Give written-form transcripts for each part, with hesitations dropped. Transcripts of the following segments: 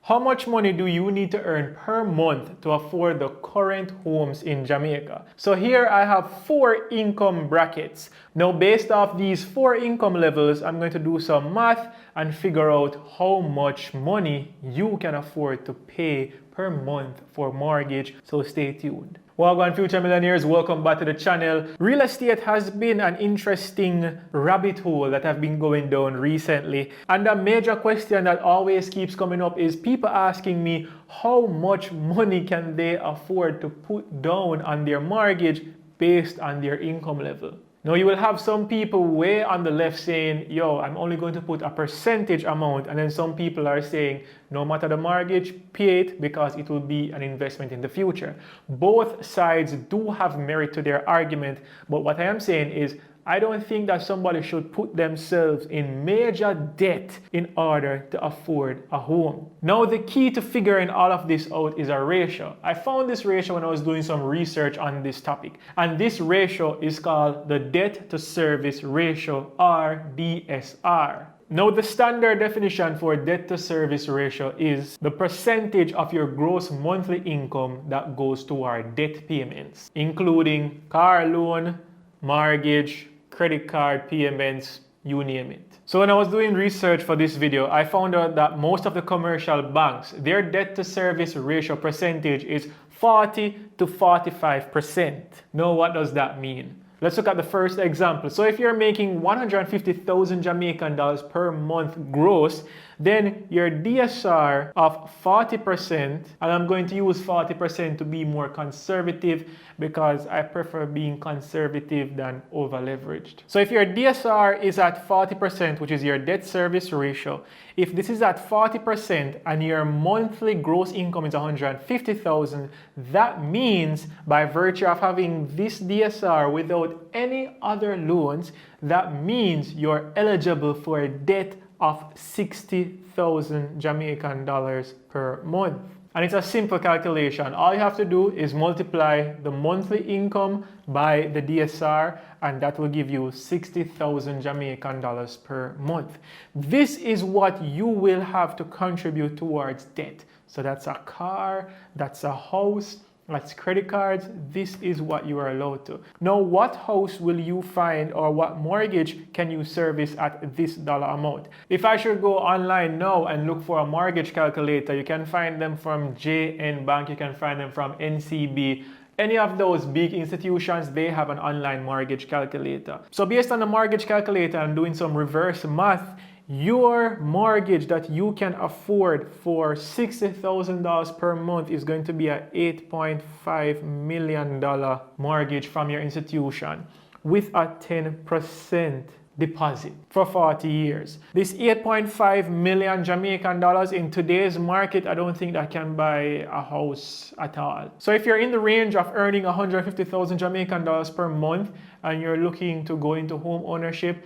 How much money do you need to earn per month to afford the current homes in Jamaica? So here I have 4 income brackets. Now based off these 4 income levels, I'm going to do some math and figure out how much money you can afford to pay per month for mortgage, so stay tuned. Welcome future millionaires, welcome back to the channel. Real estate has been an interesting rabbit hole that I've been going down recently, and a major question that always keeps coming up is people asking me how much money can they afford to put down on their mortgage based on their income level. Now you will have some people way on the left saying, yo, I'm only going to put a percentage amount, and then some people are saying, no matter the mortgage, pay it because it will be an investment in the future. Both sides do have merit to their argument, but what I am saying is I don't think that somebody should put themselves in major debt in order to afford a home. Now the key to figuring all of this out is a ratio. I found this ratio when I was doing some research on this topic, and this ratio is called the debt to service ratio, or DSR. Now the standard definition for debt to service ratio is the percentage of your gross monthly income that goes toward debt payments, including car loan, mortgage, credit card payments, you name it. So when I was doing research for this video, I found out that most of the commercial banks, their debt to service ratio percentage is 40 to 45%. Now what does that mean? Let's look at the first example. So if you're making 150,000 Jamaican dollars per month gross, then your DSR of 40%, and I'm going to use 40% to be more conservative because I prefer being conservative than over leveraged. So if your DSR is at 40%, which is your debt service ratio, if this is at 40% and your monthly gross income is 150,000, that means by virtue of having this DSR without any other loans, that means you're eligible for a debt of 60,000 Jamaican dollars per month. And it's a simple calculation. All you have to do is multiply the monthly income by the DSR, and that will give you 60,000 Jamaican dollars per month. This is what you will have to contribute towards debt. So that's a car, that's a house, that's credit cards. This is what you are allowed to. Now, what house will you find, or what mortgage can you service at this dollar amount? If I should go online now and look for a mortgage calculator, you can find them from JN Bank, you can find them from NCB. Any of those big institutions, they have an online mortgage calculator. So based on the mortgage calculator and doing some reverse math, your mortgage that you can afford for $60,000 per month is going to be an $8.5 million mortgage from your institution with a 10% deposit for 40 years. This 8.5 million Jamaican dollars in today's market, I don't think that can buy a house at all. So if you're in the range of earning 150,000 Jamaican dollars per month and you're looking to go into home ownership,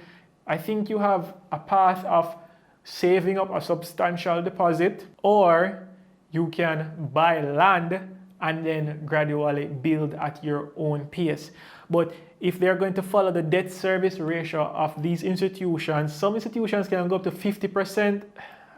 I think you have a path of saving up a substantial deposit, or you can buy land and then gradually build at your own pace. But if they're going to follow the debt service ratio of these institutions, some institutions can go up to 50%.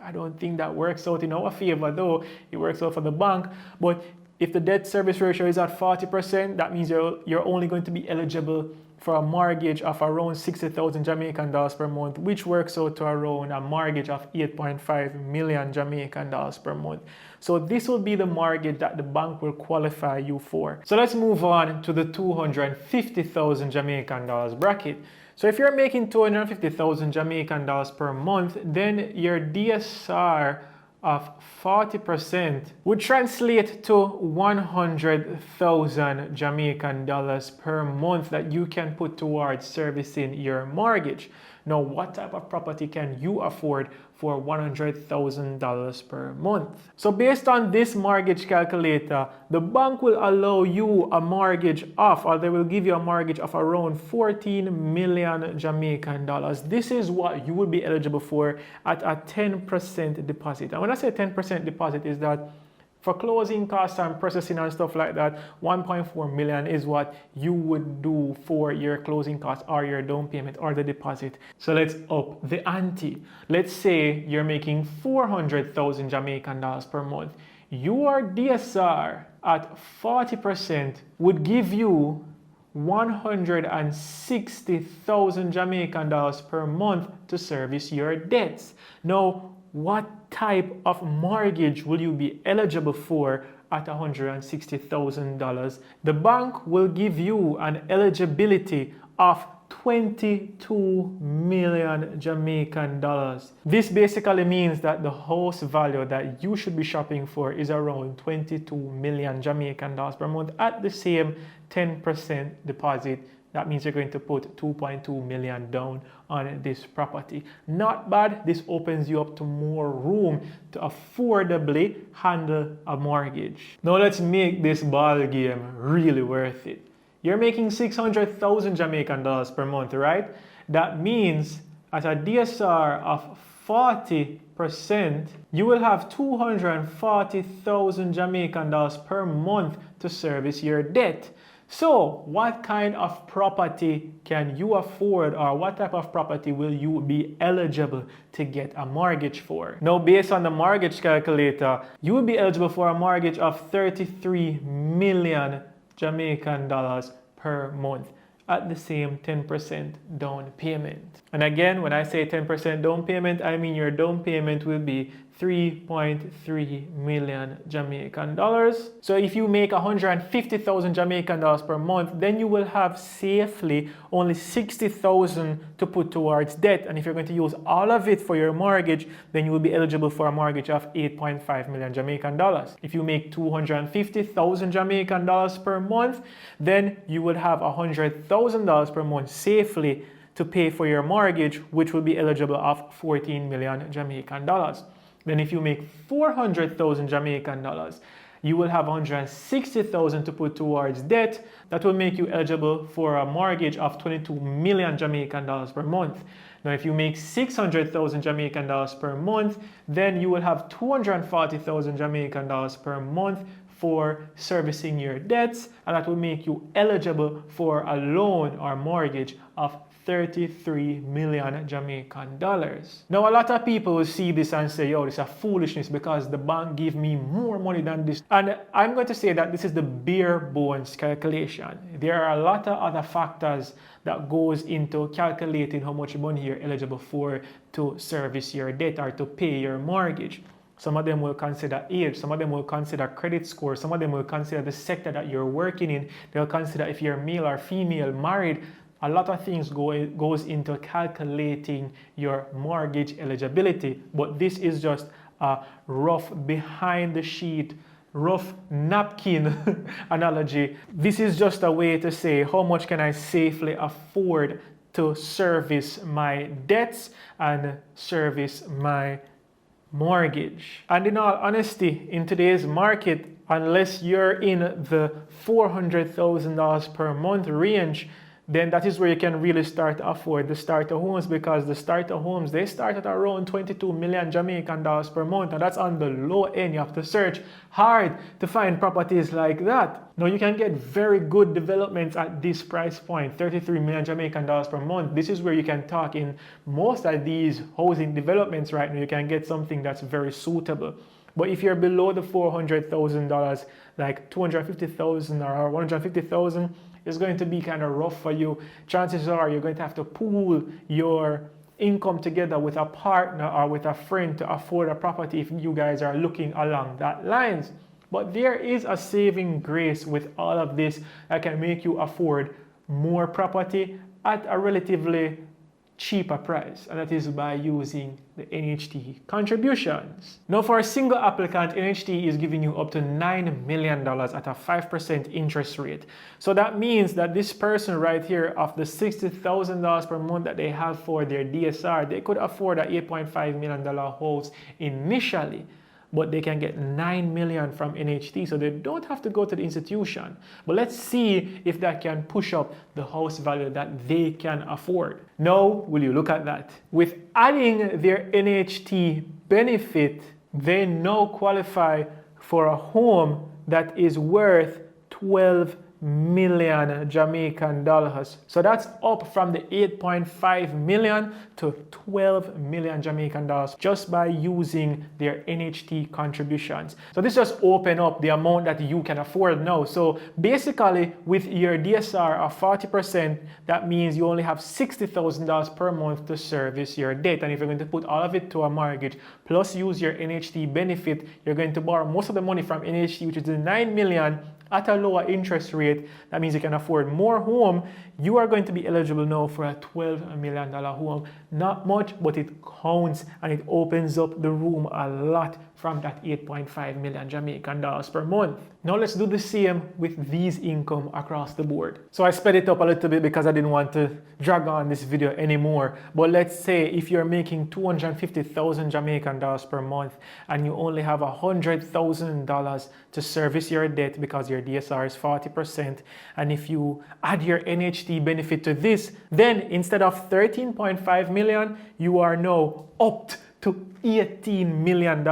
I don't think that works out in our favor, though it works out for the bank. But if the debt service ratio is at 40%, that means you're only going to be eligible for a mortgage of around 60,000 Jamaican dollars per month, which works out to around a mortgage of 8.5 million Jamaican dollars per month. So this will be the mortgage that the bank will qualify you for. So let's move on to the 250,000 Jamaican dollars bracket. So if you're making 250,000 Jamaican dollars per month, then your DSR of 40% would translate to 100,000 Jamaican dollars per month that you can put towards servicing your mortgage. Now, what type of property can you afford for $100,000 per month? So based on this mortgage calculator, the bank will allow you a mortgage of, or they will give you a mortgage of around 14 million Jamaican dollars. This is what you will be eligible for at a 10% deposit. And when I say 10% deposit, is that For closing costs and processing and stuff like that, 1.4 million is what you would do for your closing costs or your down payment or the deposit. So let's up the ante. Let's say you're making 400,000 Jamaican dollars per month. Your DSR at 40% would give you 160,000 Jamaican dollars per month to service your debts. Now, what type of mortgage will you be eligible for at $160,000? The bank will give you an eligibility of 22 million Jamaican dollars. This basically means that the house value that you should be shopping for is around 22 million Jamaican dollars per month at the same 10% deposit. That means you're going to put 2.2 million down on this property. Not bad. This opens you up to more room to affordably handle a mortgage. Now let's make this ball game really worth it. You're making 600,000 Jamaican dollars per month, right? That means at a DSR of 40%, you will have 240,000 Jamaican dollars per month to service your debt. So what kind of property can you afford, or what type of property will you be eligible to get a mortgage for? Now, based on the mortgage calculator, you will be eligible for a mortgage of 33 million Jamaican dollars per month at the same 10% down payment. And again, when I say 10% down payment, I mean your down payment will be 3.3 million Jamaican dollars. So if you make 150,000 Jamaican dollars per month, then you will have safely only 60,000 to put towards debt. And if you're going to use all of it for your mortgage, then you will be eligible for a mortgage of 8.5 million Jamaican dollars. If you make 250,000 Jamaican dollars per month, then you would have $100,000 per month safely to pay for your mortgage, which will be eligible of 14 million Jamaican dollars. Then if you make 400,000 Jamaican dollars, you will have 160,000 to put towards debt. That will make you eligible for a mortgage of 22 million Jamaican dollars per month. Now, if you make 600,000 Jamaican dollars per month, then you will have 240,000 Jamaican dollars per month for servicing your debts, and that will make you eligible for a loan or mortgage of 33 million Jamaican dollars. Now, a lot of people will see this and say, yo, this is a foolishness because the bank give me more money than this. And I'm going to say that this is the bare bones calculation. There are a lot of other factors that goes into calculating how much money you're eligible for to service your debt or to pay your mortgage. Some of them will consider age, some of them will consider credit score, some of them will consider the sector that you're working in. They'll consider if you're male or female, married. A lot of things goes into calculating your mortgage eligibility, but this is just a rough behind the sheet, rough napkin analogy. This is just a way to say how much can I safely afford to service my debts and service my mortgage. And in all honesty, in today's market, unless you're in the $400,000 per month range, then that is where you can really start to afford the starter homes, because the starter homes, they start at around 22 million Jamaican dollars per month, and that's on the low end. You have to search hard to find properties like that. Now, you can get very good developments at this price point, 33 million Jamaican dollars per month. This is where you can talk in most of these housing developments right now. You can get something that's very suitable. But if you're below the $400,000, like 250,000 or 150,000, it's going to be kind of rough for you. Chances are you're going to have to pool your income together with a partner or with a friend to afford a property if you guys are looking along that lines. But there is a saving grace with all of this that can make you afford more property at a relatively cheaper price, and that is by using the NHT contributions. Now, for a single applicant, NHT is giving you up to $9 million at a 5% interest rate. So that means that this person right here, of the $60,000 per month that they have for their DSR, they could afford a $8.5 million house initially, but they can get $9 million from NHT, so they don't have to go to the institution. But let's see if that can push up the house value that they can afford. Now, will you look at that? With adding their NHT benefit, they now qualify for a home that is worth 12 million Jamaican dollars. So that's up from the 8.5 million to 12 million Jamaican dollars just by using their NHT contributions. So this just open up the amount that you can afford now. So basically with your DSR of 40%, that means you only have $60,000 per month to service your debt. And if you're going to put all of it to a mortgage plus use your NHT benefit, you're going to borrow most of the money from NHT, which is the 9 million at a lower interest rate. That means you can afford more home. You are going to be eligible now for a $12 million home. Not much, but it counts and it opens up the room a lot from that 8.5 million Jamaican dollars per month. Now let's do the same with these income across the board. So I sped it up a little bit because I didn't want to drag on this video anymore. But let's say if you're making 250,000 Jamaican dollars per month and you only have $100,000 to service your debt because your DSR is 40%, and if you add your NHT benefit to this, then instead of 13.5 million, you are now upped to $18 million.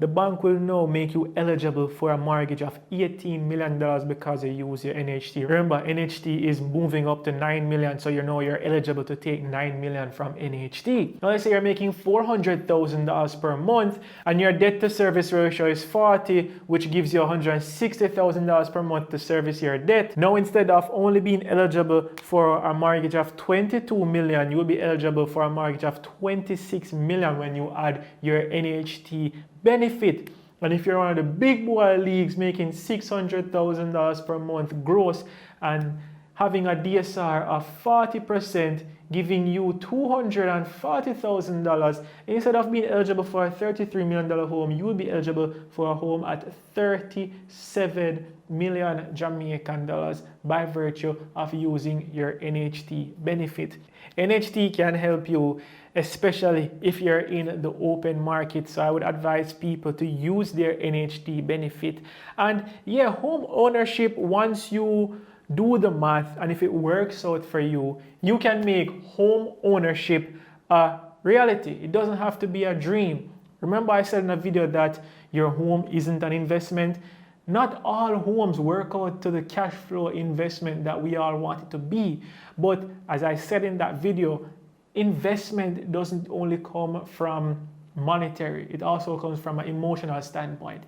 The bank will now make you eligible for a mortgage of $18 million because you use your NHT. Remember, NHT is moving up to 9 million, so you're eligible to take 9 million from NHT. Now let's say you're making $400,000 per month and your debt to service ratio is 40, which gives you $160,000 per month to service your debt. Now instead of only being eligible for a mortgage of 22 million, you will be eligible for a mortgage of 26 million when you add your NHT benefit. And if you're one of the big boy leagues making $600,000 per month gross and having a DSR of 40%, giving you $240,000, instead of being eligible for a $33 million home, you will be eligible for a home at 37 million Jamaican dollars by virtue of using your NHT benefit. NHT can help you, especially if you're in the open market. So I would advise people to use their NHT benefit. And yeah, home ownership, once you do the math and if it works out for you, you can make home ownership a reality. It doesn't have to be a dream. Remember I said in a video that your home isn't an investment. Not all homes work out to the cash flow investment that we all want it to be. But as I said in that video, investment doesn't only come from monetary. It also comes from an emotional standpoint.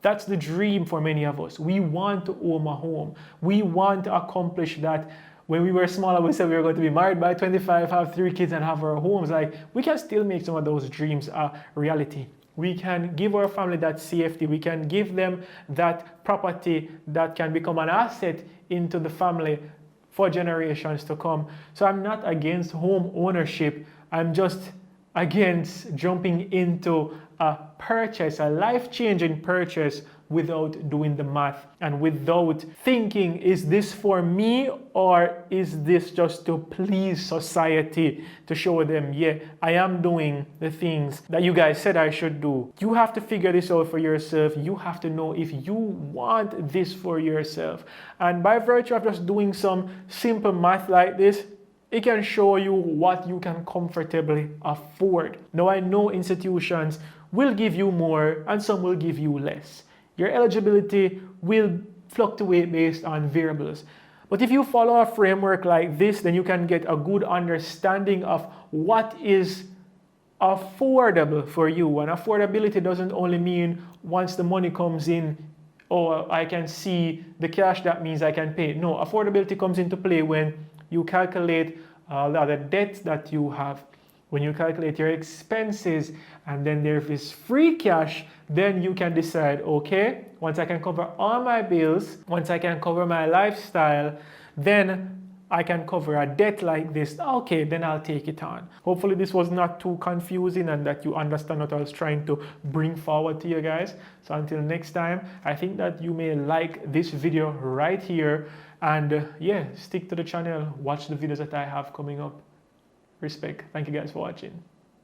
That's the dream for many of us. We want to own a home. We want to accomplish that. When we were smaller, we said we were going to be married by 25, have 3 kids and have our homes. Like, we can still make some of those dreams a reality. We can give our family that safety. We can give them that property that can become an asset into the family for generations to come. So I'm not against home ownership. I'm just against jumping into a purchase, a life-changing purchase, without doing the math and without thinking, is this for me or is this just to please society, to show them, yeah, I am doing the things that you guys said I should do. You have to figure this out for yourself. You have to know if you want this for yourself. And by virtue of just doing some simple math like this, it can show you what you can comfortably afford. Now I know institutions will give you more and some will give you less. Your eligibility will fluctuate based on variables. But if you follow a framework like this, then you can get a good understanding of what is affordable for you. And affordability doesn't only mean once the money comes in, oh, I can see the cash, that means I can pay. No, affordability comes into play when you calculate the other debts that you have, when you calculate your expenses, and then there is free cash, then you can decide, okay, once I can cover all my bills, once I can cover my lifestyle, then I can cover a debt like this. Okay, then I'll take it on. Hopefully this was not too confusing and that you understand what I was trying to bring forward to you guys. So until next time, I think that you may like this video right here. And yeah, stick to the channel, watch the videos that I have coming up. Respect. Thank you guys for watching.